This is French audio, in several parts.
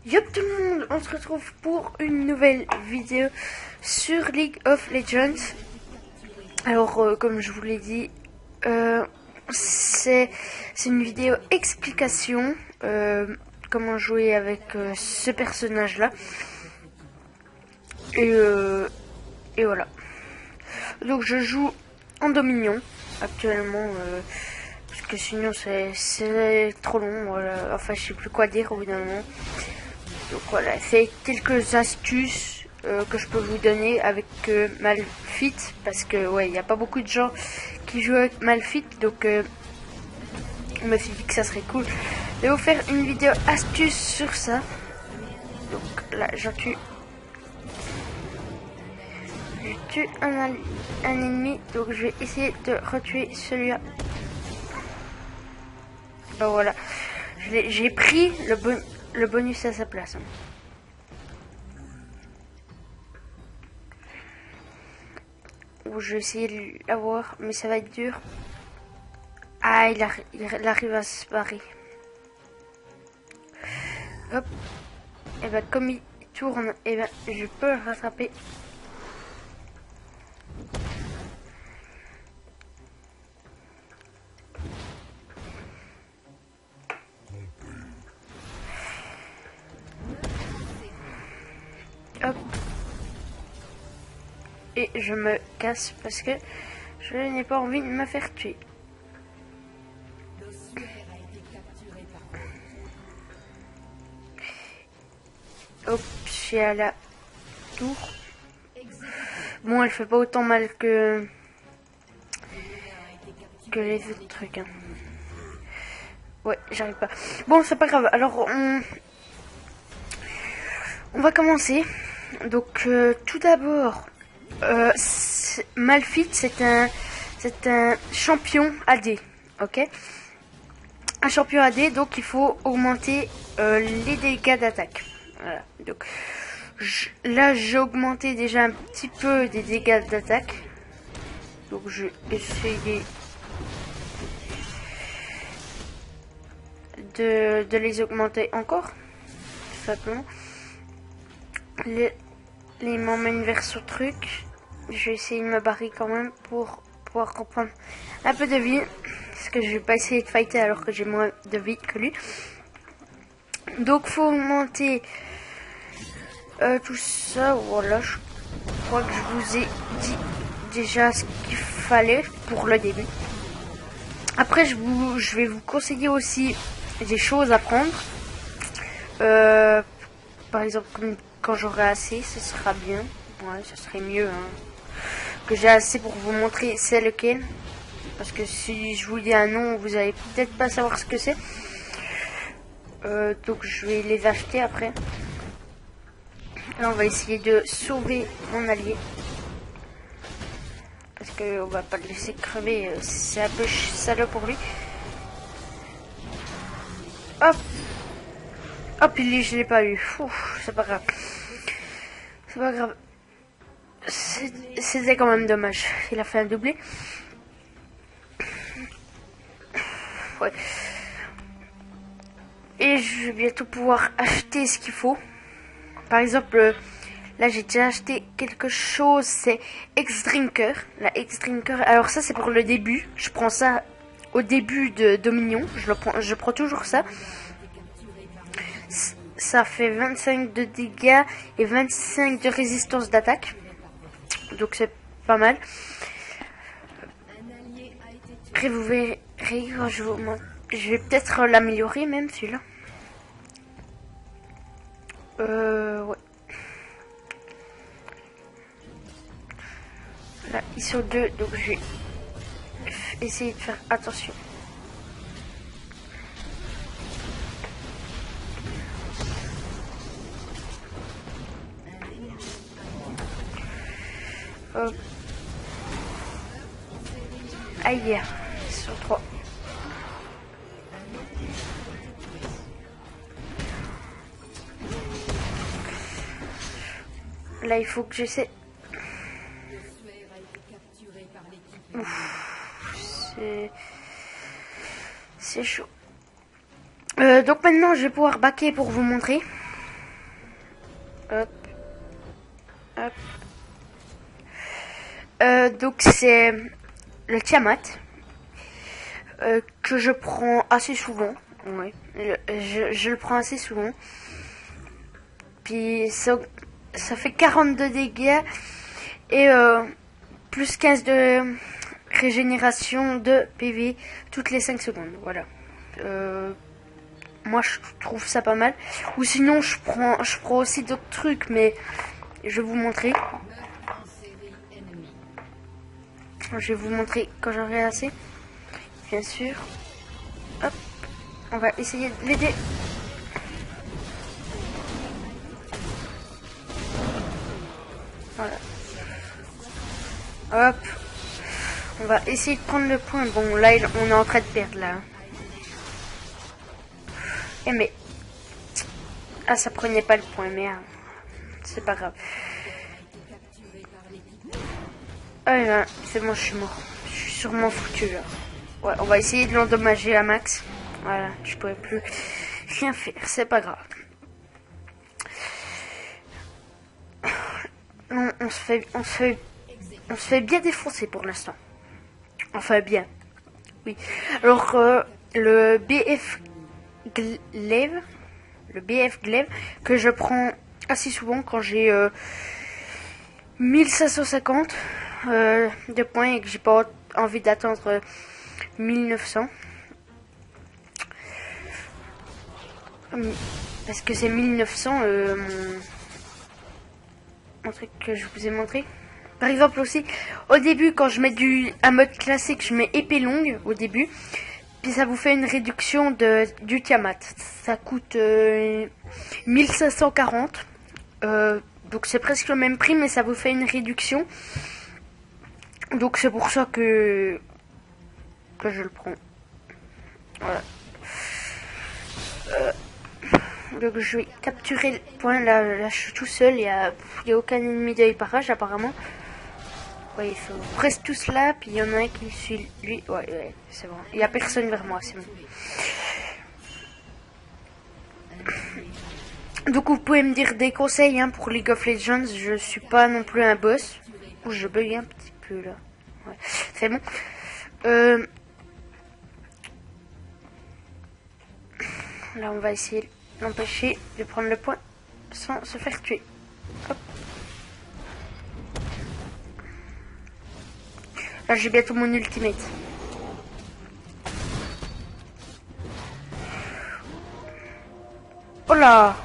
Yo tout le monde, on se retrouve pour une nouvelle vidéo sur League of Legends. Alors comme je vous l'ai dit, c'est une vidéo explication, comment jouer avec ce personnage là. Et voilà. Donc je joue en Dominion actuellement, parce que sinon c'est trop long, voilà. Enfin je sais plus quoi dire au bout d'un moment. Donc voilà, c'est quelques astuces que je peux vous donner avec Malphite, parce que ouais, il n'y a pas beaucoup de gens qui jouent avec Malphite, donc on me suis dit que ça serait cool de vous faire une vidéo astuce sur ça. Donc là, je tue un ennemi, donc je vais essayer de retuer celui-là. Ben voilà, j'ai pris le bonus à sa place. Je vais essayer de l'avoir, mais ça va être dur. Ah, il arrive à se barrer. Hop. Et ben comme il tourne, et ben je peux le rattraper. Hop. Et je me casse parce que je n'ai pas envie de me faire tuer. Hop, je suis à la tour. Bon, elle fait pas autant mal que les autres trucs. Hein. Ouais, j'arrive pas. Bon, c'est pas grave. Alors, on va commencer. Donc, tout d'abord, Malphite, c'est un champion AD, ok? Un champion AD, donc il faut augmenter les dégâts d'attaque. Voilà. Donc, là, j'ai augmenté déjà un petit peu des dégâts d'attaque. Donc, je vais essayer de les augmenter encore, tout simplement. Il m'emmène vers ce truc. Je vais essayer de me barrer quand même pour pouvoir reprendre un peu de vie. Parce que je vais pas essayer de fighter alors que j'ai moins de vie que lui. Donc faut augmenter tout ça. Voilà, je crois que je vous ai dit déjà ce qu'il fallait pour le début. Après je vais vous conseiller aussi des choses à prendre. Par exemple, quand j'aurai assez, ce sera bien. Ouais, ce serait mieux hein, que j'ai assez pour vous montrer c'est lequel. Parce que si je vous dis un nom, vous allez peut-être pas savoir ce que c'est. Donc je vais les acheter après. Là on va essayer de sauver mon allié. Parce que on va pas le laisser crever. C'est un peu salaud pour lui. Hop. Hop, je l'ai pas eu. C'est pas grave. C'est pas grave. C'était quand même dommage. Il a fait un doublé. Ouais. Et je vais bientôt pouvoir acheter ce qu'il faut. Par exemple, là j'ai déjà acheté quelque chose. C'est X-Drinker. La X-Drinker. Alors ça c'est pour le début. Je prends ça au début de Dominion. Je prends toujours ça. Ça fait 25 de dégâts et 25 de résistance d'attaque. Donc c'est pas mal. Après vous verrez quand je vais peut-être l'améliorer même celui-là. Ouais. Là ils sont deux, donc je vais essayer de faire attention. Aïe, ils sont trois. Là, il faut que j'essaie. C'est chaud. Donc maintenant, je vais pouvoir baquer pour vous montrer. Hop. Hop. Donc c'est le Tiamat que je prends assez souvent. Oui, je le prends assez souvent. Puis ça fait 42 dégâts et plus 15 de régénération de PV toutes les 5 secondes. Voilà. Moi je trouve ça pas mal. Ou sinon je prends aussi d'autres trucs, mais je vais vous montrer. Je vais vous montrer quand j'aurai assez. Bien sûr. Hop. On va essayer de l'aider. Voilà. Hop. On va essayer de prendre le point. Bon, là, on est en train de perdre, là. Eh, mais... Ah, ça prenait pas le point, merde. C'est pas grave. Ah, c'est bon, je suis mort. Je suis sûrement foutu, là. Ouais, on va essayer de l'endommager à max. Voilà, je pourrais plus rien faire. C'est pas grave. On se fait bien défoncer pour l'instant. Enfin bien. Oui. Alors le BF Glaive, que je prends assez souvent quand j'ai 1550 de points et que j'ai pas envie d'attendre 1900. Parce que c'est 1900 mon truc que je vous ai montré. Par exemple aussi, au début, quand je mets un mode classique, je mets épée longue au début. Puis ça vous fait une réduction du Tiamat. Ça coûte 1540. Donc c'est presque le même prix, mais ça vous fait une réduction. Donc c'est pour ça que je le prends. Voilà. Donc je vais capturer le point. Là je suis tout seul. Il y a aucun ennemi d'œil parage apparemment. Ouais, ils sont presque tous là, puis il y en a un qui suit lui. Ouais, c'est bon. Il n'y a personne vers moi, c'est bon. Donc vous pouvez me dire des conseils pour League of Legends. Je suis pas non plus un boss. Ou je bug un petit peu là. Ouais, c'est bon. Là on va essayer de l'empêcher de prendre le point sans se faire tuer. Hop. Là j'ai bientôt mon ultimate. Oh là!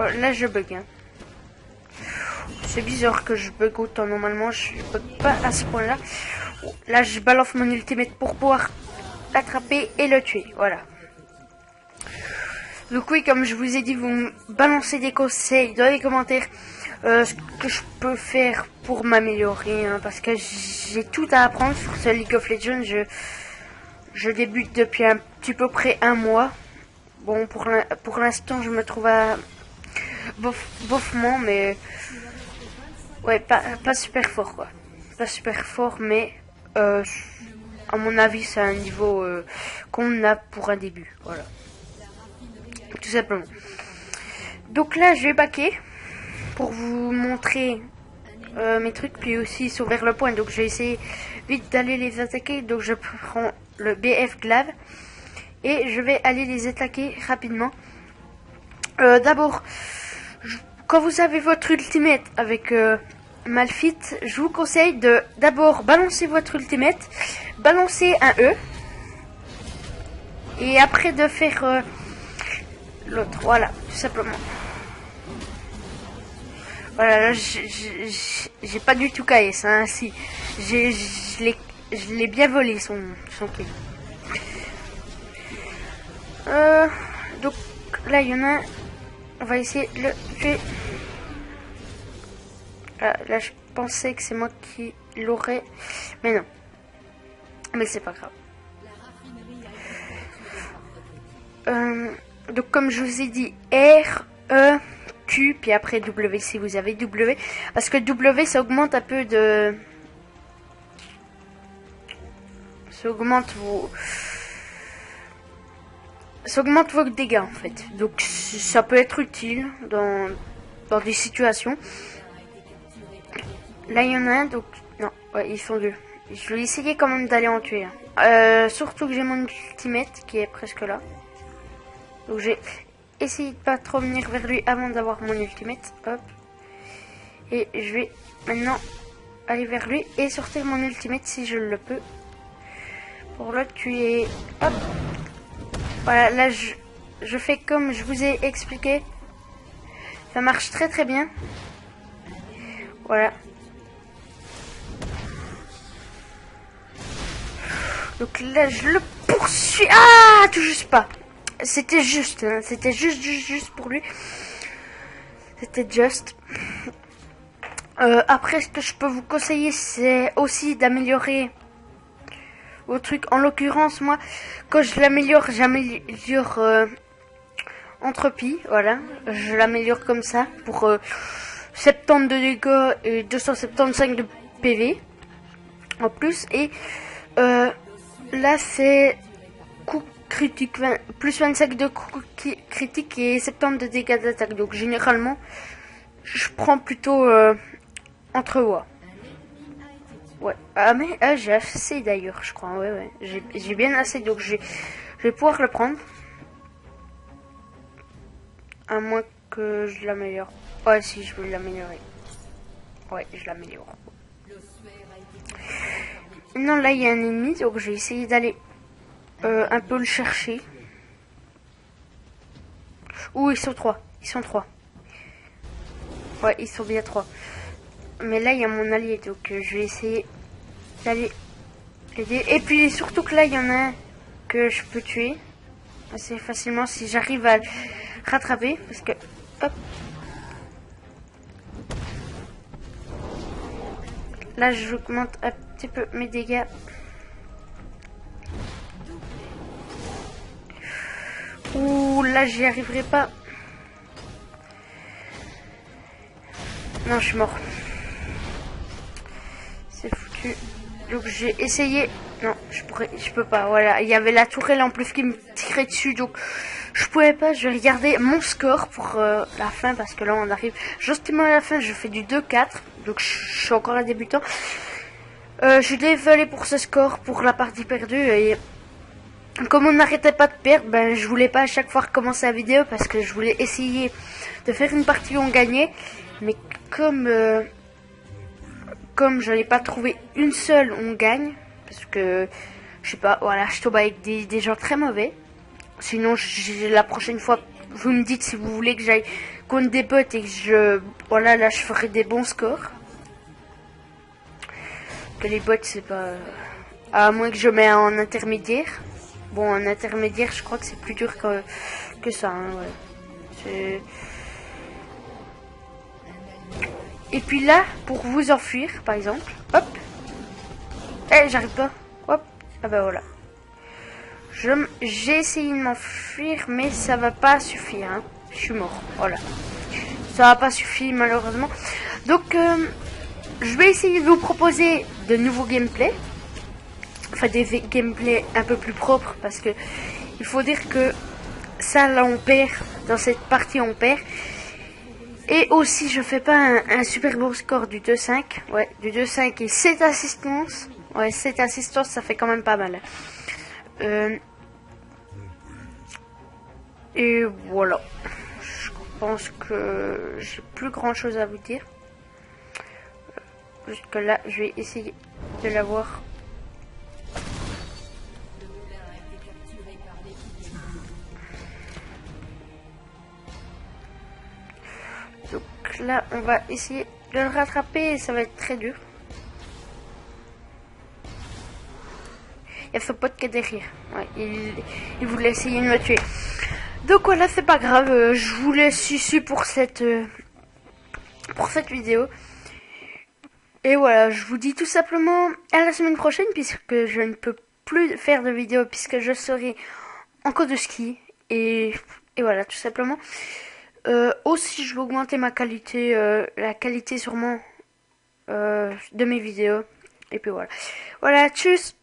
Oh, là je bug. C'est bizarre que je bug autant. Normalement je bug pas à ce point là. Là je balance mon ultimate pour pouvoir l'attraper et le tuer. Voilà. Donc oui, comme je vous ai dit, vous me balancez des conseils dans les commentaires. Ce que je peux faire pour m'améliorer, parce que j'ai tout à apprendre sur ce League of Legends. Je débute depuis un petit peu près un mois. Bon, pour l'instant je me trouve à bofement, mais ouais, pas super fort quoi. Pas super fort, mais à mon avis c'est un niveau qu'on a pour un début. Voilà. Tout simplement. Donc là je vais baquer pour vous montrer mes trucs, puis aussi ils sont vers le point, donc je vais essayer vite d'aller les attaquer. Donc je prends le BF Glaive et je vais aller les attaquer rapidement. D'abord, quand vous avez votre ultimate avec Malphite, je vous conseille de d'abord balancer votre ultimate, balancer un E et après de faire l'autre. Voilà, tout simplement. Voilà, là, j'ai pas du tout KS, hein, si. Je l'ai bien volé, son kill. Donc, là, il y en a un. On va essayer de le tuer. Là, je pensais que c'est moi qui l'aurais. Mais non. Mais c'est pas grave. Donc, comme je vous ai dit, R, E... Q, puis après W si vous avez W, parce que W ça augmente un peu de Ça augmente vos dégâts en fait. Donc ça peut être utile dans des situations. Là il y en a un, donc non, ouais, ils sont deux. Je vais essayer quand même d'aller en tuer un. Surtout que j'ai mon ultimate qui est presque là. Donc j'ai essayé de pas trop venir vers lui avant d'avoir mon ultimate. Hop. Et je vais maintenant aller vers lui et sortir mon ultimate si je le peux. Pour le tuer. Hop. Voilà, là je fais comme je vous ai expliqué. Ça marche très très bien. Voilà. Donc là je le poursuis. Ah, tout juste pas. C'était juste, hein. C'était juste pour lui. C'était juste. Après, ce que je peux vous conseiller, c'est aussi d'améliorer vos trucs. En l'occurrence, moi, quand je l'améliore, j'améliore entropie. Voilà, je l'améliore comme ça pour 70 de dégâts et 275 de PV en plus. Et là, c'est coup critique, plus 25 de coup critique et 70 de dégâts d'attaque. Donc généralement, je prends plutôt entre voix. Ouais. Ah mais j'ai assez d'ailleurs, je crois. Ouais. J'ai bien assez, donc je vais pouvoir le prendre. À moins que je l'améliore. Ouais, si je veux l'améliorer. Ouais, je l'améliore. Non, là il y a un ennemi, donc je vais essayer d'aller un peu le chercher. Ouh, ils sont trois. Ouais, ils sont bien trois. Mais là il y a mon allié, donc je vais essayer d'aller l'aider. Et puis surtout que là il y en a un que je peux tuer assez facilement si j'arrive à le rattraper. Parce que hop, là j'augmente un petit peu mes dégâts. Ouh, là j'y arriverai pas. Non, je suis mort. C'est foutu. Donc j'ai essayé. Non, je peux pas. Voilà, il y avait la tourelle en plus qui me tirait dessus, donc je pouvais pas. Je vais regarder mon score pour la fin parce que là on arrive justement à la fin. Je fais du 2-4, donc je suis encore un débutant. Je suis désolé pour ce score, pour la partie perdue. Et comme on n'arrêtait pas de perdre, ben je voulais pas à chaque fois recommencer la vidéo parce que je voulais essayer de faire une partie où on gagnait, mais comme je n'ai pas trouvé une seule, on gagne. Parce que, je sais pas, voilà, je tombe avec des gens très mauvais. Sinon, la prochaine fois, vous me dites si vous voulez que j'aille contre des potes et que voilà, là, je ferai des bons scores. Que les bots, c'est pas... À moins que je mette en intermédiaire. Bon, en intermédiaire, je crois que c'est plus dur que ça, hein, ouais. Et puis là, pour vous enfuir, par exemple, hop. Eh, j'arrive pas. Hop. Ah bah voilà. J'ai essayé de m'enfuir, mais ça va pas suffire. Hein. Je suis mort. Voilà. Ça va pas suffire, malheureusement. Donc, je vais essayer de vous proposer de nouveaux gameplays. Enfin, des gameplays un peu plus propres. Parce que il faut dire que ça, là, on perd. Dans cette partie, on perd. Et aussi, je fais pas un super bon score du 2-5. Ouais, du 2-5 et 7 assistances. Ouais, 7 assistances, ça fait quand même pas mal. Et voilà. Je pense que j'ai plus grand chose à vous dire. Jusque là, je vais essayer de l'avoir. Donc là, on va essayer de le rattraper et ça va être très dur. Il y a son pote qui est derrière. Ouais, il voulait essayer de me tuer. Donc voilà, c'est pas grave. Je vous laisse ici pour cette vidéo. Et voilà, je vous dis tout simplement à la semaine prochaine puisque je ne peux plus faire de vidéo puisque je serai en cours de ski. Et voilà, tout simplement. Aussi, je vais augmenter ma qualité, la qualité sûrement de mes vidéos. Et puis voilà. Voilà, tchuss!